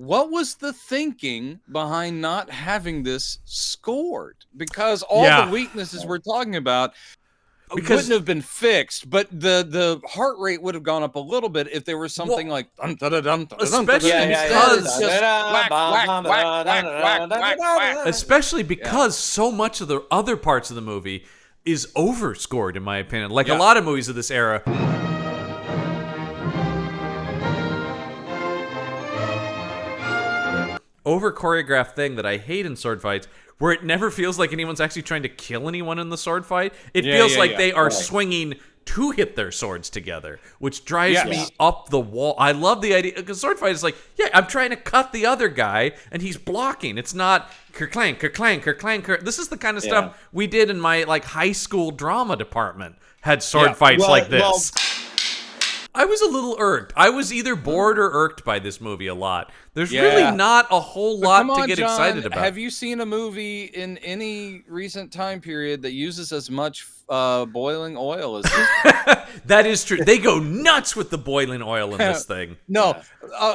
what was the thinking behind not having this scored? Because all the weaknesses we're talking about wouldn't have been fixed, but the heart rate would have gone up a little bit if there was something like especially because so much of the other parts of the movie is overscored, in my opinion. Like a lot of movies of this era. Over choreographed thing that I hate in sword fights, where it never feels like anyone's actually trying to kill anyone in the sword fight. It feels like they are swinging to hit their swords together, which drives me up the wall. I love the idea, because sword fight is like, I'm trying to cut the other guy, and he's blocking. It's not kerclang, kerclang, kerclang, kerclang. This is the kind of stuff we did in my high school drama department. Had sword fights like this. I was a little irked. I was either bored or irked by this movie a lot. There's really not a whole lot to get excited about. Have you seen a movie in any recent time period that uses as much boiling oil as this? That is true. They go nuts with the boiling oil in this thing. No,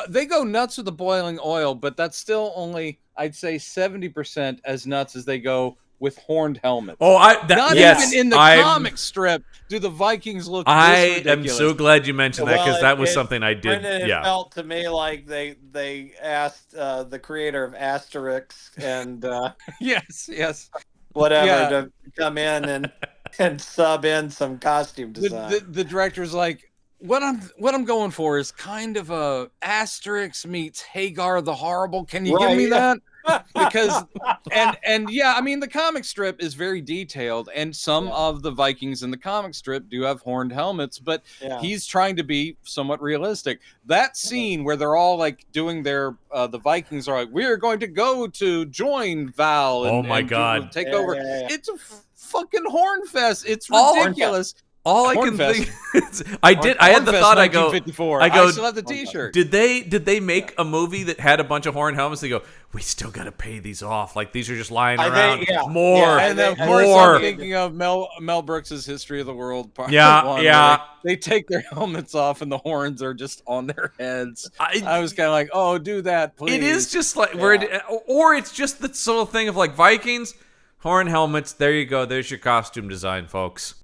they go nuts with the boiling oil, but that's still only, I'd say, 70% as nuts as they go with horned helmets. Not even in the comic strip do the Vikings look this ridiculous. I am so glad you mentioned that, because that was something I did. It felt to me like they asked the creator of Asterix and whatever to come in and sub in some costume design. The director's like, what I'm going for is kind of a Asterix meets Hagar the Horrible. Can you give me that? Because I mean, the comic strip is very detailed, and some of the Vikings in the comic strip do have horned helmets, but he's trying to be somewhat realistic. That scene where they're all like doing their the Vikings are like, we're going to go to join Val and take over. It's a fucking horn fest. It's ridiculous. All I can think is, I had the thought, I still have the t-shirt. Did they make a movie that had a bunch of horn helmets? They go, we still got to pay these off. Like, these are just lying around. More. And then, of course, I'm thinking of Mel Brooks' History of the World part one. They take their helmets off and the horns are just on their heads. I was kind of like, oh, do that, please. It is just like, or it's just the sort of thing of like Vikings, horn helmets. There you go. There's your costume design, folks.